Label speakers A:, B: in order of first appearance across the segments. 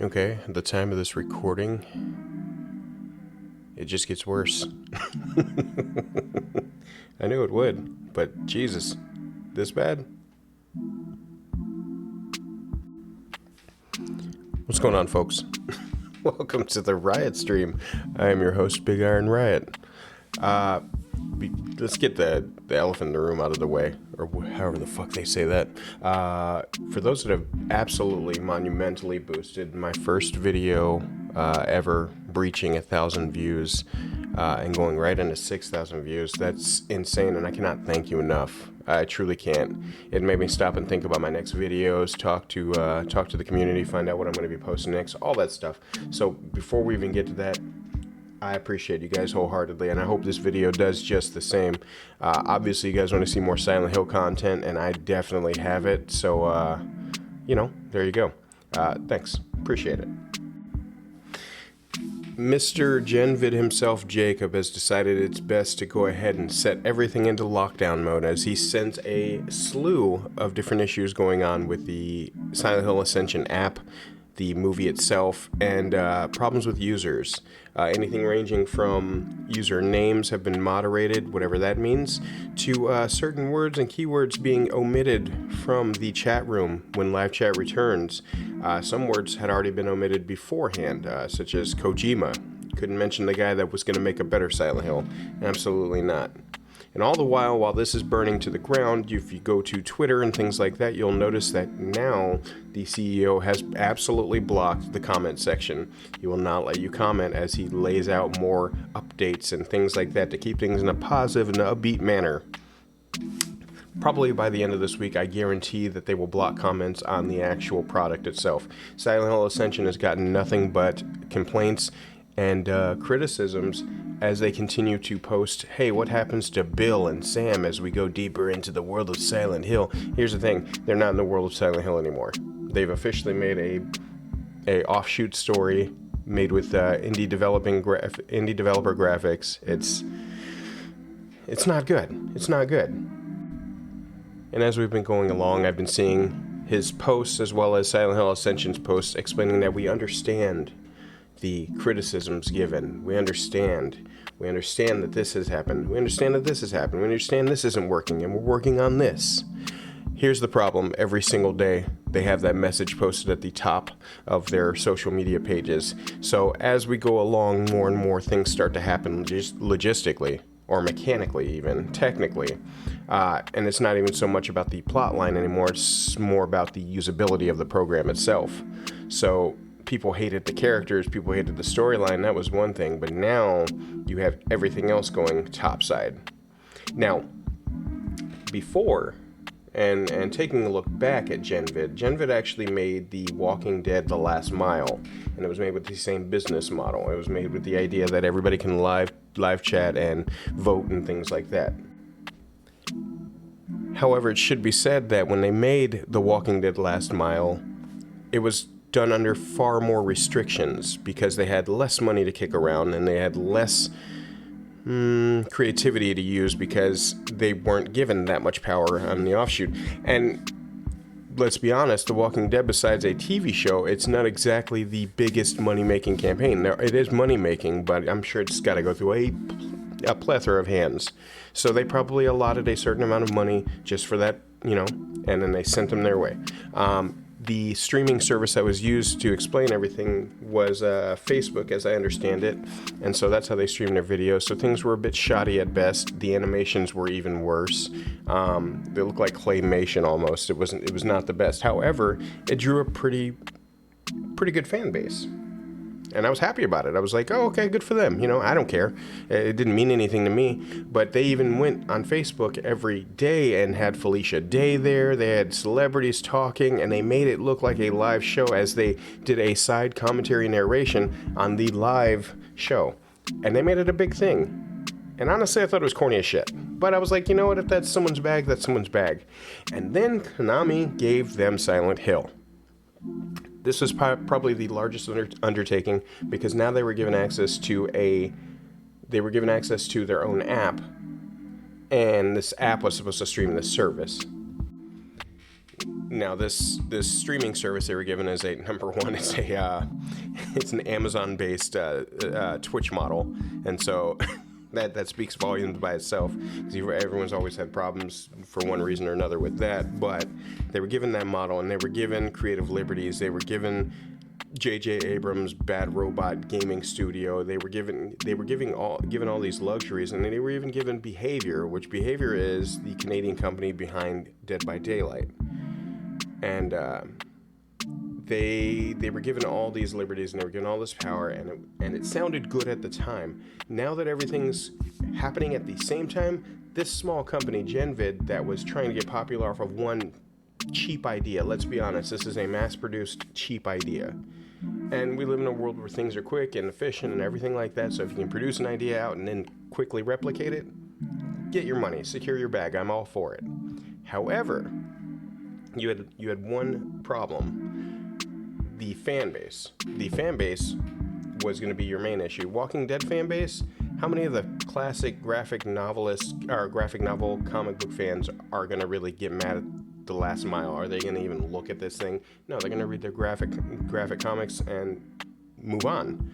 A: Okay, at the time of this recording, it just gets worse. I knew it would, but Jesus, this bad? What's going on, folks? Welcome to the Riot stream. I am your host, Big Iron Riot. Let's get the elephant in the room out of the way, or however the fuck they say that. For those that have absolutely monumentally boosted my first video ever breaching 1,000 views and going right into 6,000 views, that's insane, and I cannot thank you enough. I truly can't. It made me stop and think about my next videos, talk to the community, find out what I'm going to be posting next, all that stuff. So before we even get to that, I appreciate you guys wholeheartedly, and I hope this video does just the same. Obviously, you guys want to see more Silent Hill content, and I definitely have it. So, there you go. Thanks. Appreciate it. Mr. Genvid himself, Jacob, has decided it's best to go ahead and set everything into lockdown mode as he sent a slew of different issues going on with the Silent Hill Ascension app, the movie itself, and problems with users. Anything ranging from user names have been moderated, whatever that means, to certain words and keywords being omitted from the chat room when live chat returns. Some words had already been omitted beforehand, such as Kojima. Couldn't mention the guy that was going to make a better Silent Hill. Absolutely not. And all the while this is burning to the ground, if you go to Twitter and things like that, you'll notice that now the CEO has absolutely blocked the comment section. He will not let you comment as he lays out more updates and things like that to keep things in a positive and upbeat manner. Probably by the end of this week, I guarantee that they will block comments on the actual product itself. Silent Hill Ascension has gotten nothing but complaints and criticisms as they continue to post, hey, what happens to Bill and Sam as we go deeper into the world of Silent Hill? Here's the thing, they're not in the world of Silent Hill anymore. They've officially made a offshoot story made with indie developer graphics. It's not good. It's not good. And as we've been going along, I've been seeing his posts as well as Silent Hill Ascension's posts explaining that we understand the criticisms given. We understand that this has happened. We understand that this has happened. We understand this isn't working, and we're working on this. Here's the problem. Every single day, they have that message posted at the top of their social media pages. So as we go along, more and more things start to happen logistically, or mechanically even, technically. And it's not even so much about the plot line anymore. It's more about the usability of the program itself. So people hated the characters, people hated the storyline, that was one thing, but now you have everything else going topside. Now, before, and taking a look back at Genvid actually made The Walking Dead The Last Mile, and it was made with the same business model. It was made with the idea that everybody can live chat and vote and things like that. However, it should be said that when they made The Walking Dead Last Mile, it was done under far more restrictions because they had less money to kick around and they had less creativity to use because they weren't given that much power on the offshoot. And let's be honest, The Walking Dead, besides a TV show, it's not exactly the biggest money-making campaign. Now, it is money-making, but I'm sure it's got to go through a plethora of hands. So they probably allotted a certain amount of money just for that, and then they sent them their way. The streaming service that was used to explain everything was Facebook, as I understand it, and so that's how they streamed their videos. So things were a bit shoddy at best. The animations were even worse. They looked like claymation almost. It was not the best. However, it drew a pretty good fan base. And I was happy about it. I was like, oh, okay, good for them. I don't care. It didn't mean anything to me. But they even went on Facebook every day and had Felicia Day there. They had celebrities talking, and they made it look like a live show as they did a side commentary narration on the live show. And they made it a big thing. And honestly, I thought it was corny as shit. But I was like, you know what? If that's someone's bag, that's someone's bag. And then Konami gave them Silent Hill. This was probably the largest undertaking because now they were given access to their own app, and this app was supposed to stream this service. Now, this streaming service they were given is number one. It's an Amazon-based Twitch model, and so that speaks volumes by itself. Because everyone's always had problems for one reason or another with that. But they were given that model, and they were given creative liberties. They were given J.J. Abrams' Bad Robot Gaming Studio. They were given all these luxuries, and they were even given Behavior, which Behavior is the Canadian company behind Dead by Daylight. And they were given all these liberties, and they were given all this power, and it sounded good at the time. Now that everything's happening at the same time, this small company, Genvid, that was trying to get popular off of one cheap idea. Let's be honest, this is a mass-produced cheap idea. And we live in a world where things are quick and efficient and everything like that, so if you can produce an idea out and then quickly replicate it, get your money, secure your bag, I'm all for it. However, you had one problem. The fan base. The fan base was going to be your main issue. Walking Dead fan base, how many of the classic graphic novel comic book fans are going to really get mad at the last mile? Are they going to even look at this thing? No, they're going to read their graphic comics and move on.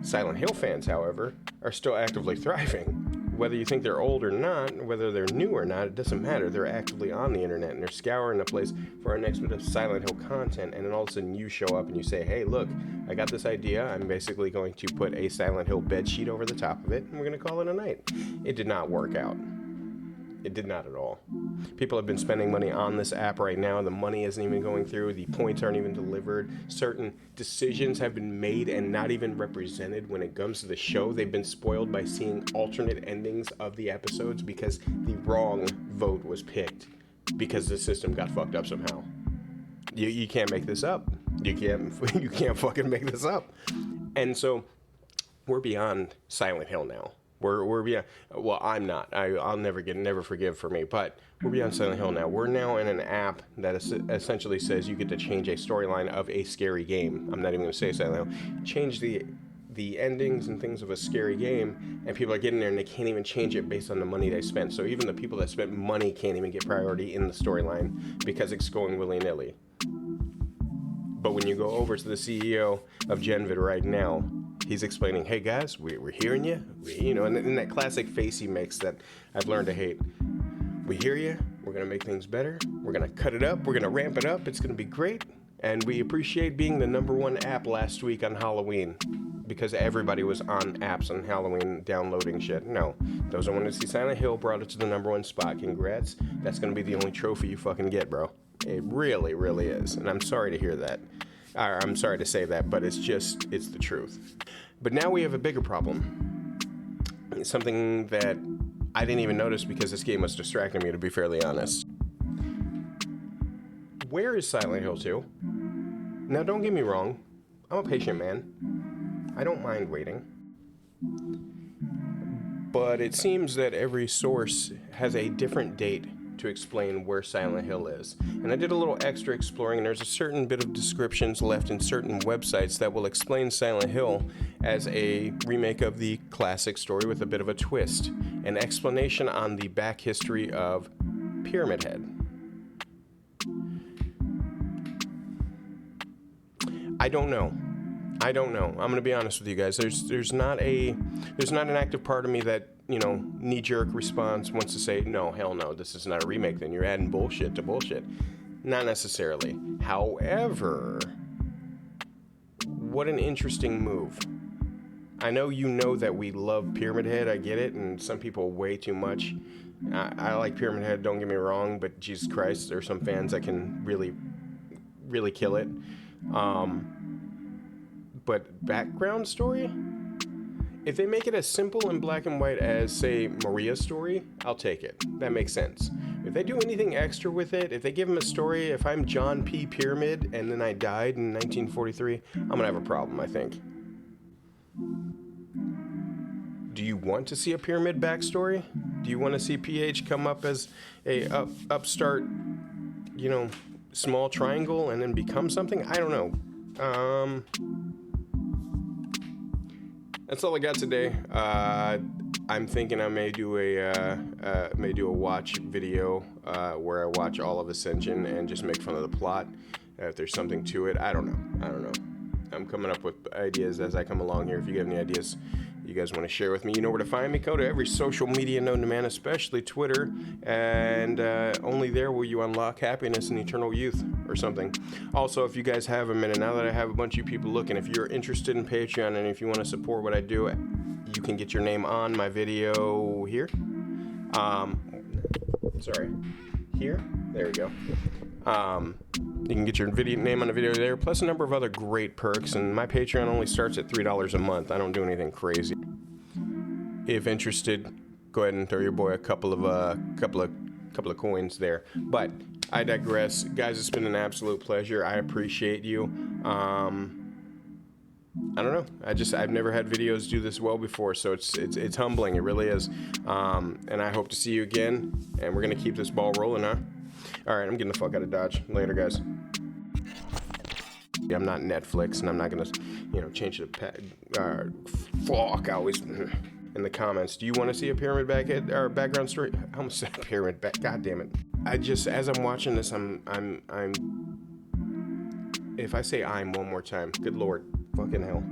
A: Silent Hill fans, however, are still actively thriving. Whether you think they're old or not, whether they're new or not, it doesn't matter. They're actively on the internet, and they're scouring the place for our next bit of Silent Hill content, and then all of a sudden you show up and you say, hey, look, I got this idea. I'm basically going to put a Silent Hill bedsheet over the top of it, and we're going to call it a night. It did not work out. It did not at all. People have been spending money on this app right now. The money isn't even going through. The points aren't even delivered. Certain decisions have been made and not even represented when it comes to the show. They've been spoiled by seeing alternate endings of the episodes because the wrong vote was picked because the system got fucked up somehow. You can't make this up. You can't fucking make this up. And so we're beyond Silent Hill now. We're beyond. Well, I'm not. I'll never forgive for me. But we're beyond Silent Hill now. We're now in an app that essentially says you get to change a storyline of a scary game. I'm not even going to say Silent Hill. Change the endings and things of a scary game, and people are getting there and they can't even change it based on the money they spent. So even the people that spent money can't even get priority in the storyline because it's going willy-nilly. But when you go over to the CEO of Genvid right now, he's explaining, hey guys, we're hearing you. And in that classic face he makes that I've learned to hate. We hear you. We're going to make things better. We're going to cut it up. We're going to ramp it up. It's going to be great. And we appreciate being the #1 app last week on Halloween because everybody was on apps on Halloween downloading shit. No, those that wanted to see Silent Hill brought it to the #1 spot. Congrats. That's going to be the only trophy you fucking get, bro. It really, really is. And I'm sorry to hear that. I'm sorry to say that, but it's the truth. But now we have a bigger problem. It's something that I didn't even notice because this game was distracting me, to be fairly honest. Where is Silent Hill 2? Now, don't get me wrong. I'm a patient man. I don't mind waiting. But it seems that every source has a different date to explain where Silent Hill is. And I did a little extra exploring, and there's a certain bit of descriptions left in certain websites that will explain Silent Hill as a remake of the classic story with a bit of a twist. An explanation on the back history of Pyramid Head. I don't know. I'm going to be honest with you guys. There's not an active part of me that, knee-jerk response wants to say, no, hell no, this is not a remake, then you're adding bullshit to bullshit. Not necessarily. However, what an interesting move. I know that we love Pyramid Head, I get it, and some people way too much. I like Pyramid Head, don't get me wrong, but Jesus Christ, there's some fans that can really, really kill it. But background story? If they make it as simple and black and white as, say, Maria's story, I'll take it. That makes sense. If they do anything extra with it, if they give him a story, if I'm John P. Pyramid and then I died in 1943, I'm going to have a problem, I think. Do you want to see a Pyramid backstory? Do you want to see PH come up as a upstart, small triangle and then become something? I don't know. that's all I got today. I'm thinking I may do a watch video where I watch all of Ascension and just make fun of the plot. If there's something to it, I don't know. I'm coming up with ideas as I come along here. If you have any ideas you guys want to share with me, you know where to find me. Go to every social media known to man, especially Twitter, and only there will you unlock happiness and eternal youth or something. Also, if you guys have a minute, now that I have a bunch of you people looking, if you're interested in Patreon and if you want to support what I do, you can get your name on my video here. Here. There we go. You can get your name on the video there, plus a number of other great perks. And my Patreon only starts at $3 a month. I don't do anything crazy. If interested, go ahead and throw your boy a couple of coins there. But I digress, guys. It's been an absolute pleasure. I appreciate you. I don't know. I've never had videos do this well before, so it's humbling. It really is. And I hope to see you again. And we're gonna keep this ball rolling, huh? All right, I'm getting the fuck out of Dodge. Later, guys. I'm not Netflix, and I'm not gonna, change the fuck. I always in the comments. Do you want to see a pyramid background story? I almost said pyramid back. God damn it! As I'm watching this, I'm. If I say I'm one more time, good lord, fucking hell.